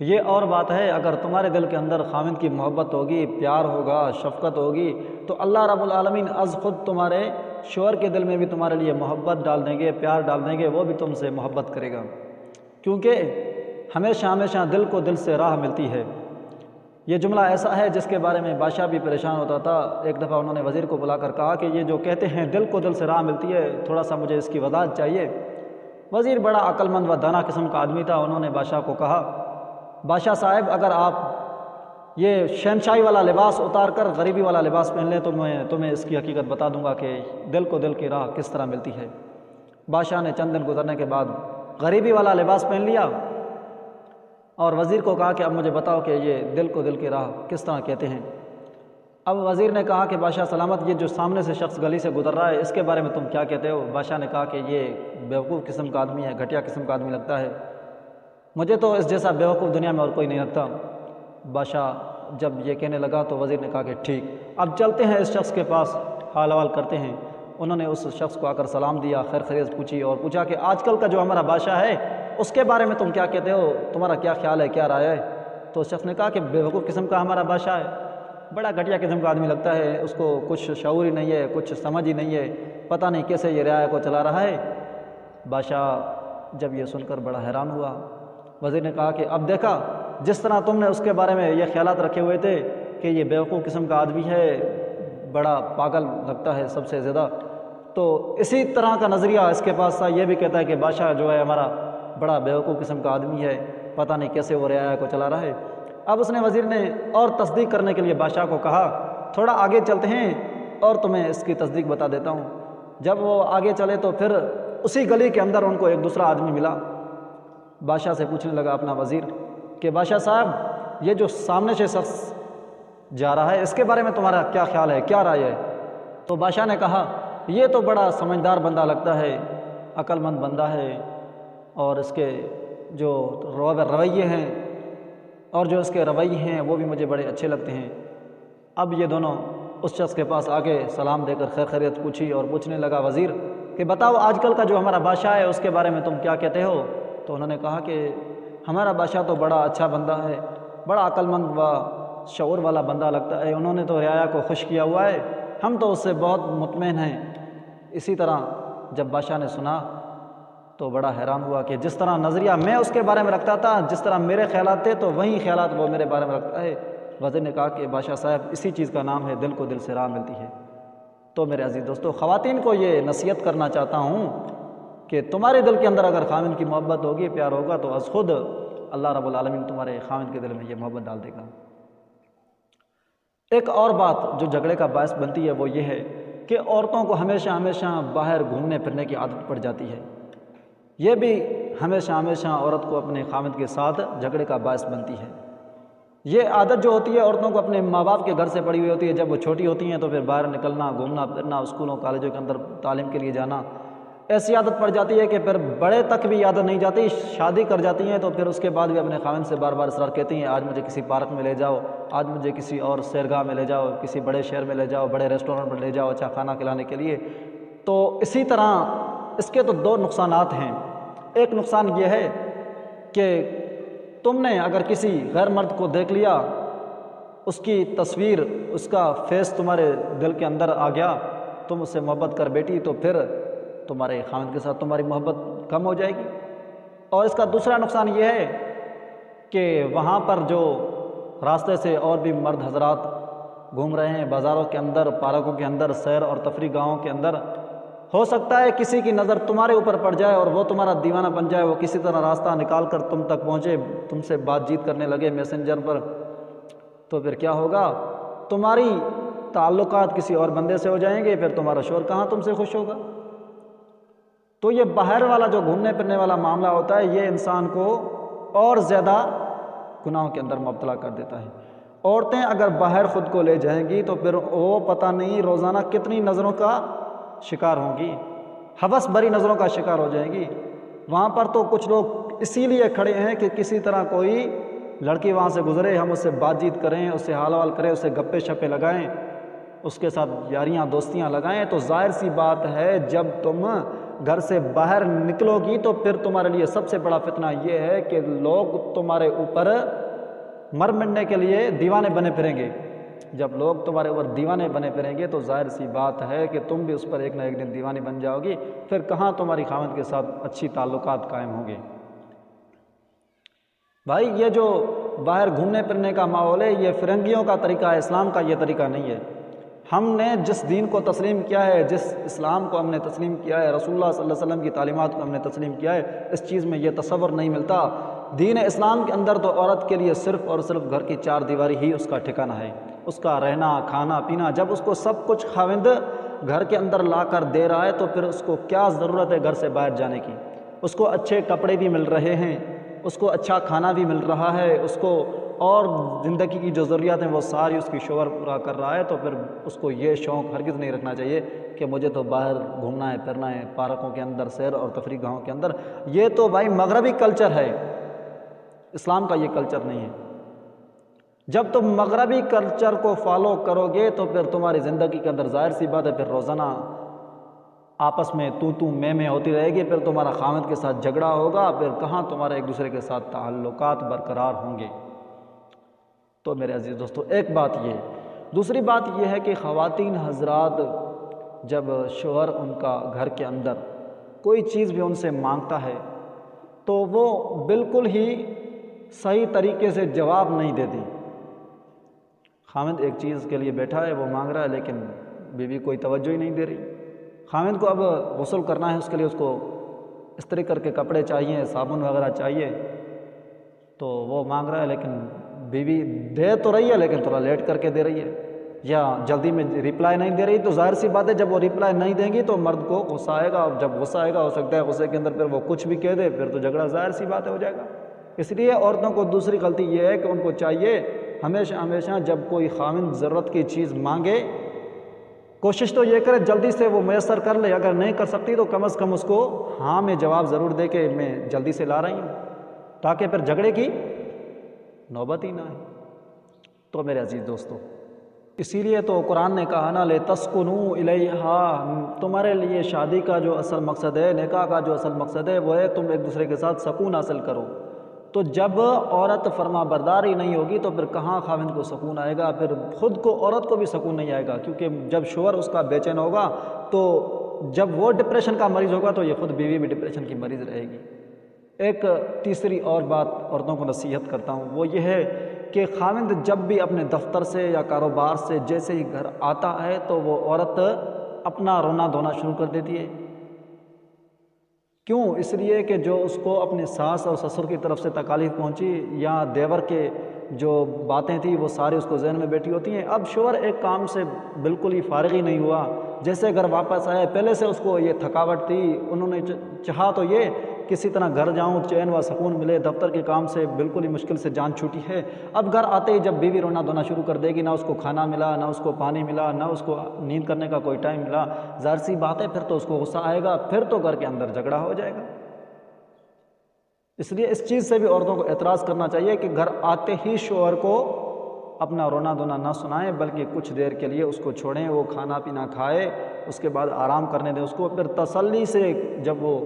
یہ اور بات ہے، اگر تمہارے دل کے اندر خاوند کی محبت ہوگی، پیار ہوگا، شفقت ہوگی، تو اللہ رب العالمین از خود تمہارے شوہر کے دل میں بھی تمہارے لیے محبت ڈال دیں گے، پیار ڈال دیں گے، وہ بھی تم سے محبت کرے گا، کیونکہ ہمیشہ ہمیشہ دل کو دل سے راہ ملتی ہے۔ یہ جملہ ایسا ہے جس کے بارے میں بادشاہ بھی پریشان ہوتا تھا۔ ایک دفعہ انہوں نے وزیر کو بلا کر کہا کہ یہ جو کہتے ہیں دل کو دل سے راہ ملتی ہے، تھوڑا سا مجھے اس کی وضاحت چاہیے۔ وزیر بڑا عقل مند و دانا قسم کا آدمی تھا، انہوں نے بادشاہ کو کہا، بادشاہ صاحب اگر آپ یہ شہنشاہی والا لباس اتار کر غریبی والا لباس پہن لیں تو میں تمہیں اس کی حقیقت بتا دوں گا کہ دل کو دل کی راہ کس طرح ملتی ہے۔ بادشاہ نے چند دن گزرنے کے بعد غریبی والا لباس پہن لیا اور وزیر کو کہا کہ اب مجھے بتاؤ کہ یہ دل کو دل کی راہ کس طرح کہتے ہیں۔ اب وزیر نے کہا کہ بادشاہ سلامت، یہ جو سامنے سے شخص گلی سے گزر رہا ہے اس کے بارے میں تم کیا کہتے ہو؟ بادشاہ نے کہا کہ یہ بیوقوف قسم کا آدمی ہے، گھٹیا قسم کا آدمی لگتا ہے، مجھے تو اس جیسا بیوقوف دنیا میں اور کوئی نہیں لگتا۔ بادشاہ جب یہ کہنے لگا تو وزیر نے کہا کہ ٹھیک، اب چلتے ہیں اس شخص کے پاس، حال حوال کرتے ہیں۔ انہوں نے اس شخص کو آ کر سلام دیا، خیر خیریت پوچھی اور پوچھا کہ آج کل کا جو ہمارا بادشاہ ہے اس کے بارے میں تم کیا کہتے ہو، تمہارا کیا خیال ہے، کیا رائے ہے؟ تو اس شخص نے کہا کہ بیوقوف قسم کا ہمارا بادشاہ ہے، بڑا گھٹیا قسم کا آدمی لگتا ہے، اس کو کچھ شعور ہی نہیں ہے، کچھ سمجھ ہی نہیں ہے، پتہ نہیں کیسے یہ رعایا کو چلا رہا ہے۔ بادشاہ جب یہ سن کر بڑا حیران ہوا۔ وزیر نے کہا کہ اب دیکھا، جس طرح تم نے اس کے بارے میں یہ خیالات رکھے ہوئے تھے کہ یہ بیوقوف قسم کا آدمی ہے، بڑا پاگل لگتا ہے سب سے زیادہ، تو اسی طرح کا نظریہ اس کے پاس تھا، یہ بھی کہتا ہے کہ بادشاہ جو ہے ہمارا بڑا بیوقوف قسم کا آدمی ہے، پتہ نہیں کیسے وہ رعایا کو چلا رہا ہے۔ اب اس نے وزیر نے اور تصدیق کرنے کے لیے بادشاہ کو کہا تھوڑا آگے چلتے ہیں اور تمہیں اس کی تصدیق بتا دیتا ہوں۔ جب وہ آگے چلے تو پھر اسی گلی کے اندر ان کو ایک دوسرا آدمی ملا۔ بادشاہ سے پوچھنے لگا اپنا وزیر کہ بادشاہ صاحب یہ جو سامنے سے شخص جا رہا ہے اس کے بارے میں تمہارا کیا خیال ہے، کیا رائے ہے؟ تو بادشاہ نے کہا یہ تو بڑا سمجھدار بندہ لگتا ہے، عقل مند بندہ ہے، اور اس کے جو رویے ہیں اور جو اس کے رویے ہیں وہ بھی مجھے بڑے اچھے لگتے ہیں۔ اب یہ دونوں اس شخص کے پاس آگے سلام دے کر خیر خیریت پوچھی اور پوچھنے لگا وزیر کہ بتاؤ آج کل کا جو ہمارا بادشاہ ہے اس کے بارے میں تم کیا کہتے ہو؟ تو انہوں نے کہا کہ ہمارا بادشاہ تو بڑا اچھا بندہ ہے، بڑا عقل مند و شعور والا بندہ لگتا ہے، انہوں نے تو رعایا کو خوش کیا ہوا ہے، ہم تو اس سے بہت مطمئن ہیں۔ اسی طرح جب بادشاہ نے سنا تو بڑا حیران ہوا کہ جس طرح نظریہ میں اس کے بارے میں رکھتا تھا، جس طرح میرے خیالات تھے تو وہی خیالات وہ میرے بارے میں رکھتا ہے۔ وزیر نے کہا کہ بادشاہ صاحب اسی چیز کا نام ہے دل کو دل سے راہ ملتی ہے۔ تو میرے عزیز دوستو، خواتین کو یہ نصیحت کرنا چاہتا ہوں کہ تمہارے دل کے اندر اگر خاوند کی محبت ہوگی، پیار ہوگا، تو از خود اللہ رب العالمین تمہارے خاوند کے دل میں یہ محبت ڈال دے گا۔ ایک اور بات جو جھگڑے کا باعث بنتی ہے وہ یہ ہے کہ عورتوں کو ہمیشہ ہمیشہ باہر گھومنے پھرنے کی عادت پڑ جاتی ہے، یہ بھی ہمیشہ ہمیشہ عورت کو اپنے خاوند کے ساتھ جھگڑے کا باعث بنتی ہے۔ یہ عادت جو ہوتی ہے عورتوں کو اپنے ماں باپ کے گھر سے پڑی ہوئی ہوتی ہے، جب وہ چھوٹی ہوتی ہیں تو پھر باہر نکلنا، گھومنا پھرنا، اسکولوں کالجوں کے اندر تعلیم کے لیے جانا، ایسی عادت پڑ جاتی ہے کہ پھر بڑے تک بھی عادت نہیں جاتی، شادی کر جاتی ہیں تو پھر اس کے بعد بھی اپنے خاوند سے بار بار اصرار کہتی ہیں آج مجھے کسی پارک میں لے جاؤ، آج مجھے کسی اور سیرگاہ میں لے جاؤ، کسی بڑے شہر میں لے جاؤ، بڑے ریسٹورنٹ میں لے جاؤ اچھا کھانا کھلانے کے لیے۔ تو اسی طرح اس کے تو دو نقصانات ہیں۔ ایک نقصان یہ ہے کہ تم نے اگر کسی غیر مرد کو دیکھ لیا، اس کی تصویر، اس کا فیس تمہارے دل کے اندر آ گیا، تم اس سے محبت کر بیٹھی تو پھر تمہارے خاوند کے ساتھ تمہاری محبت کم ہو جائے گی۔ اور اس کا دوسرا نقصان یہ ہے کہ وہاں پر جو راستے سے اور بھی مرد حضرات گھوم رہے ہیں، بازاروں کے اندر، پارکوں کے اندر، سیر اور تفریح گاہوں کے اندر، ہو سکتا ہے کسی کی نظر تمہارے اوپر پڑ جائے اور وہ تمہارا دیوانہ بن جائے، وہ کسی طرح راستہ نکال کر تم تک پہنچے، تم سے بات چیت کرنے لگے میسنجر پر، تو پھر کیا ہوگا؟ تمہاری تعلقات کسی اور بندے سے ہو جائیں گے، پھر تمہارا شوہر کہاں تم سے خوش ہوگا؟ تو یہ باہر والا جو گھومنے پھرنے والا معاملہ ہوتا ہے یہ انسان کو اور زیادہ گناہوں کے اندر مبتلا کر دیتا ہے۔ عورتیں اگر باہر خود کو لے جائیں گی تو پھر وہ پتہ نہیں روزانہ کتنی نظروں کا شکار ہوں گی، ہوس بھری نظروں کا شکار ہو جائیں گی۔ وہاں پر تو کچھ لوگ اسی لیے کھڑے ہیں کہ کسی طرح کوئی لڑکی وہاں سے گزرے، ہم اس سے بات چیت کریں، اس سے حال حوال کریں، اس سے گپے شپے لگائیں، اس کے ساتھ یاریاں دوستیاں لگائیں۔ تو ظاہر سی بات ہے جب تم گھر سے باہر نکلو گی تو پھر تمہارے لیے سب سے بڑا فتنہ یہ ہے کہ لوگ تمہارے اوپر مر مٹنے کے لیے دیوانے بنے پھریں گے۔ جب لوگ تمہارے اوپر دیوانے بنے پھریں گے تو ظاہر سی بات ہے کہ تم بھی اس پر ایک نہ ایک دن دیوانی بن جاؤ گی، پھر کہاں تمہاری خاوند کے ساتھ اچھی تعلقات قائم ہوں گے۔ بھائی یہ جو باہر گھومنے پھرنے کا ماحول ہے یہ فرنگیوں کا طریقہ ہے، اسلام کا یہ طریقہ نہیں ہے۔ ہم نے جس دین کو تسلیم کیا ہے، جس اسلام کو ہم نے تسلیم کیا ہے، رسول اللہ صلی اللہ علیہ وسلم کی تعلیمات کو ہم نے تسلیم کیا ہے، اس چیز میں یہ تصور نہیں ملتا۔ دین اسلام کے اندر تو عورت کے لیے صرف اور صرف گھر کی چار دیواری ہی اس کا ٹھکانہ ہے، اس کا رہنا کھانا پینا۔ جب اس کو سب کچھ خاوند گھر کے اندر لا کر دے رہا ہے تو پھر اس کو کیا ضرورت ہے گھر سے باہر جانے کی؟ اس کو اچھے کپڑے بھی مل رہے ہیں، اس کو اچھا کھانا بھی مل رہا ہے، اس کو اور زندگی کی جو ضروریات ہیں وہ ساری اس کی شوہر پورا کر رہا ہے، تو پھر اس کو یہ شوق ہرگز نہیں رکھنا چاہیے کہ مجھے تو باہر گھومنا ہے پھرنا ہے، پارکوں کے اندر سیر اور تفریح گاہوں کے اندر۔ یہ تو بھائی مغربی کلچر ہے، اسلام کا یہ کلچر نہیں ہے۔ جب تم مغربی کلچر کو فالو کرو گے تو پھر تمہاری زندگی کے اندر ظاہر سی بات ہے پھر روزانہ آپس میں تو میں ہوتی رہے گی، پھر تمہارا خاوند کے ساتھ جھگڑا ہوگا، پھر کہاں تمہارے ایک دوسرے کے ساتھ تعلقات برقرار ہوں گے۔ تو میرے عزیز دوستو ایک بات یہ، دوسری بات یہ ہے کہ خواتین حضرات جب شوہر ان کا گھر کے اندر کوئی چیز بھی ان سے مانگتا ہے تو وہ بالکل ہی صحیح طریقے سے جواب نہیں دیتی۔ خاوند ایک چیز کے لیے بیٹھا ہے، وہ مانگ رہا ہے لیکن بیوی کوئی توجہ ہی نہیں دے رہی۔ خاوند کو اب غسل کرنا ہے، اس کے لیے اس کو استری کر کے کپڑے چاہیے، صابن وغیرہ چاہیے، تو وہ مانگ رہا ہے لیکن بیوی دے تو رہی ہے لیکن تھوڑا لیٹ کر کے دے رہی ہے یا جلدی میں ریپلائی نہیں دے رہی۔ تو ظاہر سی بات ہے جب وہ ریپلائی نہیں دیں گی تو مرد کو غصہ آئے گا، اور جب غصہ آئے گا ہو سکتا ہے غصے کے اندر پھر وہ کچھ بھی کہہ دے، پھر تو جھگڑا ظاہر سی بات ہو جائے گا۔ اس لیے عورتوں کو دوسری غلطی یہ ہے کہ ان کو چاہیے ہمیشہ جب کوئی خاوند ضرورت کی چیز مانگے کوشش تو یہ کرے جلدی سے وہ میسر کر لے، اگر نہیں کر سکتی تو کم از کم اس کو ہاں میں جواب ضرور دے کہ میں جلدی سے لا رہی ہوں، تاکہ پھر جھگڑے کی نوبت ہی نہ آئے۔ تو میرے عزیز دوستو اسی لیے تو قرآن نے کہا نا لِتَسْكُنُوا إِلَيْهَا، تمہارے لیے شادی کا جو اصل مقصد ہے، نکاح کا جو اصل مقصد ہے وہ ہے تم ایک دوسرے کے ساتھ سکون حاصل کرو۔ تو جب عورت فرما برداری نہیں ہوگی تو پھر کہاں خاوند کو سکون آئے گا، پھر خود کو عورت کو بھی سکون نہیں آئے گا، کیونکہ جب شوہر اس کا بے چین ہوگا تو جب وہ ڈپریشن کا مریض ہوگا تو یہ خود بیوی بھی ڈپریشن کی مریض رہے گی۔ ایک تیسری اور بات عورتوں کو نصیحت کرتا ہوں وہ یہ ہے کہ خاوند جب بھی اپنے دفتر سے یا کاروبار سے جیسے ہی گھر آتا ہے تو وہ عورت اپنا رونا دھونا شروع کر دیتی ہے۔ کیوں؟ اس لیے کہ جو اس کو اپنے ساس اور سسر کی طرف سے تکالیف پہنچی یا دیور کے جو باتیں تھیں وہ سارے اس کو ذہن میں بیٹھی ہوتی ہیں۔ اب شوہر ایک کام سے بالکل ہی فارغ ہی نہیں ہوا، جیسے گھر واپس آئے پہلے سے اس کو یہ تھکاوٹ تھی، انہوں نے چاہا تو یہ کسی طرح گھر جاؤں چین و سکون ملے، دفتر کے کام سے بالکل ہی مشکل سے جان چھوٹی ہے۔ اب گھر آتے ہی جب بیوی رونا دھونا شروع کر دے گی، نہ اس کو کھانا ملا، نہ اس کو پانی ملا، نہ اس کو نیند کرنے کا کوئی ٹائم ملا، ظاہر سی بات ہے پھر تو اس کو غصہ آئے گا، پھر تو گھر کے اندر جھگڑا ہو جائے گا۔ اس لیے اس چیز سے بھی عورتوں کو اعتراض کرنا چاہیے کہ گھر آتے ہی شوہر کو اپنا رونا دھونا نہ سنائیں، بلکہ کچھ دیر کے لیے اس کو چھوڑیں، وہ کھانا پینا کھائے، اس کے بعد آرام کرنے دیں اس کو، پھر تسلی سے جب وہ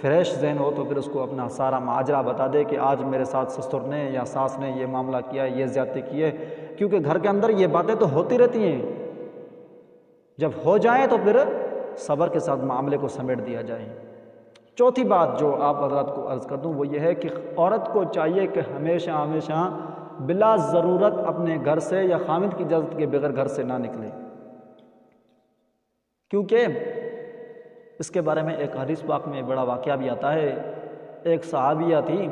فریش ذہن ہو تو پھر اس کو اپنا سارا ماجرا بتا دے کہ آج میرے ساتھ سسر نے یا ساس نے یہ معاملہ کیا ہے، یہ زیادتی کی ہے، کیونکہ گھر کے اندر یہ باتیں تو ہوتی رہتی ہیں، جب ہو جائیں تو پھر صبر کے ساتھ معاملے کو سمیٹ دیا جائے۔ چوتھی بات جو آپ حضرات کو عرض کر دوں وہ یہ ہے کہ عورت کو چاہیے کہ ہمیشہ بلا ضرورت اپنے گھر سے یا خاوند کی اجازت کے بغیر گھر سے نہ نکلے، کیونکہ اس کے بارے میں ایک حدیث پاک میں بڑا واقعہ بھی آتا ہے۔ ایک صحابیہ تھی،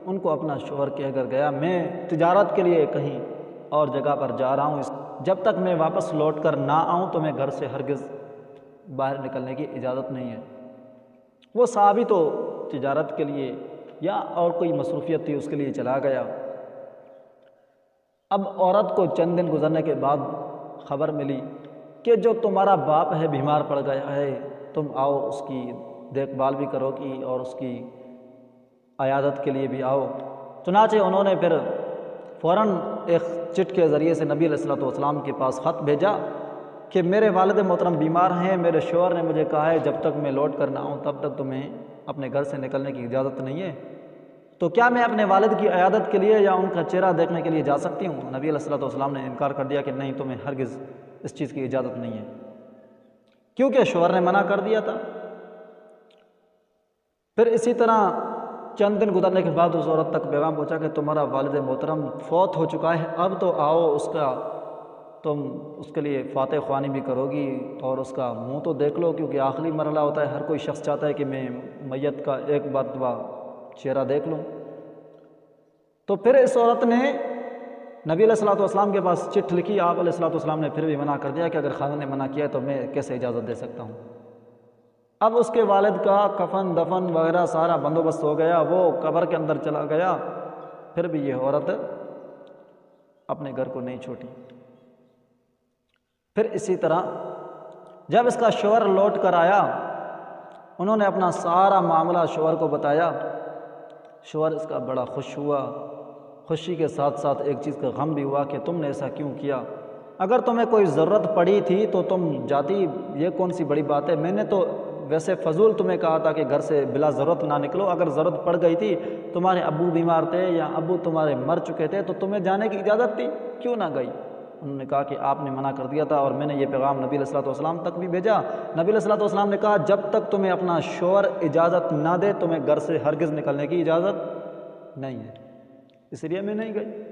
ان کو اپنا شوہر کہہ کر گیا میں تجارت کے لیے کہیں اور جگہ پر جا رہا ہوں، جب تک میں واپس لوٹ کر نہ آؤں تو میں گھر سے ہرگز باہر نکلنے کی اجازت نہیں ہے۔ وہ صحابی تو تجارت کے لیے یا اور کوئی مصروفیت تھی اس کے لیے چلا گیا۔ اب عورت کو چند دن گزرنے کے بعد خبر ملی کہ جو تمہارا باپ ہے بیمار پڑ گیا ہے، تم آؤ اس کی دیکھ بھال بھی کرو گی اور اس کی عیادت کے لیے بھی آؤ۔ چنانچہ انہوں نے پھر فوراً ایک چٹ کے ذریعے سے نبی علیہ الصلوۃ والسلام کے پاس خط بھیجا کہ میرے والد محترم بیمار ہیں، میرے شوہر نے مجھے کہا ہے جب تک میں لوٹ کر نہ آؤں تب تک تمہیں اپنے گھر سے نکلنے کی اجازت نہیں ہے، تو کیا میں اپنے والد کی عیادت کے لیے یا ان کا چہرہ دیکھنے کے لیے جا سکتی ہوں؟ نبی علیہ الصلوۃ والسلام نے انکار کر دیا کہ نہیں، تمہیں ہرگز اس چیز کی اجازت نہیں ہے، کیونکہ شوہر نے منع کر دیا تھا۔ پھر اسی طرح چند دن گزرنے کے بعد اس عورت تک پیغام پہنچا کہ تمہارا والد محترم فوت ہو چکا ہے، اب تو آؤ تم اس کے لیے فاتح خوانی بھی کرو گی اور اس کا منہ تو دیکھ لو، کیونکہ آخری مرحلہ ہوتا ہے، ہر کوئی شخص چاہتا ہے کہ میں میت کا ایک مرتبہ چہرہ دیکھ لوں۔ تو پھر اس عورت نے نبی علیہ الصلوۃ والسلام کے پاس چٹھ لکھی، آپ علیہ الصلوۃ والسلام نے پھر بھی منع کر دیا کہ اگر خاوند نے منع کیا ہے تو میں کیسے اجازت دے سکتا ہوں۔ اب اس کے والد کا کفن دفن وغیرہ سارا بندوبست ہو گیا، وہ قبر کے اندر چلا گیا، پھر بھی یہ عورت اپنے گھر کو نہیں چھوڑی۔ پھر اسی طرح جب اس کا شوہر لوٹ کر آیا، انہوں نے اپنا سارا معاملہ شوہر کو بتایا، شوہر اس کا بڑا خوش ہوا، خوشی کے ساتھ ساتھ ایک چیز کا غم بھی ہوا کہ تم نے ایسا کیوں کیا، اگر تمہیں کوئی ضرورت پڑی تھی تو تم جاتی، یہ کون سی بڑی بات ہے، میں نے تو ویسے فضول تمہیں کہا تھا کہ گھر سے بلا ضرورت نہ نکلو، اگر ضرورت پڑ گئی تھی، تمہارے ابو بیمار تھے یا ابو تمہارے مر چکے تھے تو تمہیں جانے کی اجازت تھی، کیوں نہ گئی؟ انہوں نے کہا کہ آپ نے منع کر دیا تھا اور میں نے یہ پیغام نبی علیہ الصلوۃ والسلام تک بھی بھیجا، نبی علیہ الصلوۃ والسلام نے کہا جب تک تمہیں اپنا شوہر اجازت نہ دے تمہیں گھر سے ہرگز نکلنے کی اجازت نہیں ہے، اس لیے میں نہیں گئی۔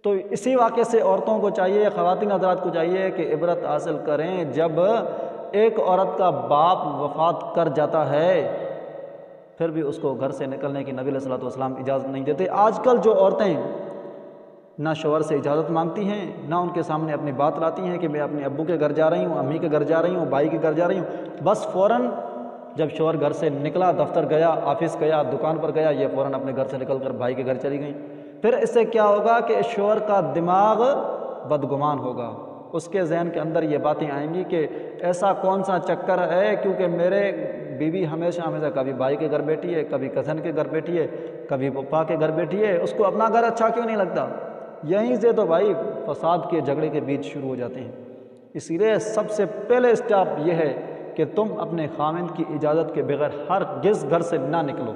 تو اسی واقعے سے عورتوں کو چاہیے، خواتین حضرات کو چاہیے کہ عبرت حاصل کریں، جب ایک عورت کا باپ وفات کر جاتا ہے پھر بھی اس کو گھر سے نکلنے کی نبی علیہ الصلوۃ والسلام اجازت نہیں دیتے۔ آج کل جو عورتیں نہ شوہر سے اجازت مانگتی ہیں، نہ ان کے سامنے اپنی بات لاتی ہیں کہ میں اپنے ابو کے گھر جا رہی ہوں، امی کے گھر جا رہی ہوں، بھائی کے گھر جا رہی ہوں، بس فوراً جب شوہر گھر سے نکلا، دفتر گیا، آفس گیا، دکان پر گیا، یہ فوراً اپنے گھر سے نکل کر بھائی کے گھر چلی گئیں۔ پھر اس سے کیا ہوگا کہ شوہر کا دماغ بدگمان ہوگا، اس کے ذہن کے اندر یہ باتیں آئیں گی کہ ایسا کون سا چکر ہے، کیونکہ میرے بیوی ہمیشہ کبھی بھائی کے گھر بیٹھی ہے، کبھی کزن کے گھر بیٹھی ہے، کبھی پپا کے گھر بیٹھی ہے، اس کو اپنا گھر اچھا کیوں نہیں لگتا؟ یہیں سے تو بھائی فساد کے جھگڑے کے بیچ شروع ہو جاتے ہیں۔ اسی لیے سب سے پہلے اسٹیپ یہ ہے کہ تم اپنے خاوند کی اجازت کے بغیر ہرگز گھر سے نہ نکلو۔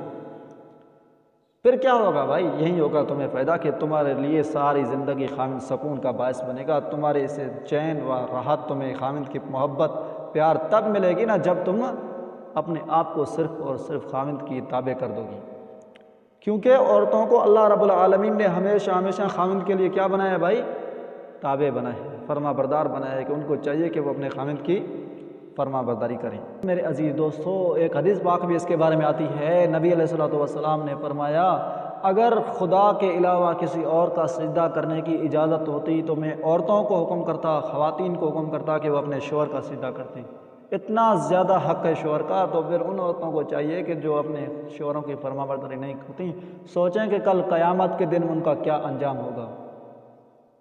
پھر کیا ہوگا بھائی؟ یہی ہوگا تمہیں فائدہ کہ تمہارے لیے ساری زندگی خاوند سکون کا باعث بنے گا، تمہارے اسے چین و راحت، تمہیں خاوند کی محبت پیار تب ملے گی نا جب تم اپنے آپ کو صرف اور صرف خاوند کی تابع کر دو گی، کیونکہ عورتوں کو اللہ رب العالمین نے ہمیشہ خاوند کے لیے کیا بنایا ہے بھائی؟ تابع بنایا ہے، فرما بردار بنایا ہے، کہ ان کو چاہیے کہ وہ اپنے خاوند کی فرما برداری کریں۔ میرے عزیز دوستو، ایک حدیث پاک بھی اس کے بارے میں آتی ہے، نبی علیہ الصلوۃ والسلام نے فرمایا اگر خدا کے علاوہ کسی اور کا سجدہ کرنے کی اجازت ہوتی تو میں عورتوں کو حکم کرتا، خواتین کو حکم کرتا کہ وہ اپنے شوہر کا سجدہ کرتیں۔ اتنا زیادہ حق ہے شوہر کا، تو پھر ان عورتوں کو چاہیے کہ جو اپنے شوہروں کی فرما برداری نہیں کرتی، سوچیں کہ کل قیامت کے دن ان کا کیا انجام ہوگا۔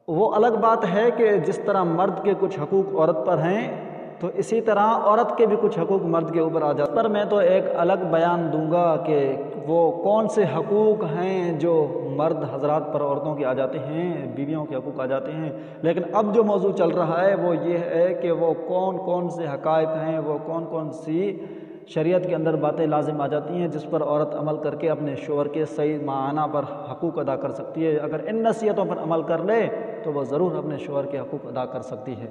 وہ الگ بات ہے کہ جس طرح مرد کے کچھ حقوق عورت پر ہیں تو اسی طرح عورت کے بھی کچھ حقوق مرد کے اوپر آ جاتے ہیں۔ پر میں تو ایک الگ بیان دوں گا کہ وہ کون سے حقوق ہیں جو مرد حضرات پر عورتوں کے آ جاتے ہیں، بیویوں کے حقوق آ جاتے ہیں، لیکن اب جو موضوع چل رہا ہے وہ یہ ہے کہ وہ کون سے حقائق ہیں، وہ کون سی شریعت کے اندر باتیں لازم آ جاتی ہیں جس پر عورت عمل کر کے اپنے شوہر کے صحیح معنی پر حقوق ادا کر سکتی ہے۔ اگر ان نصیحتوں پر عمل کر لے تو وہ ضرور اپنے شوہر کے حقوق ادا کر سکتی ہے۔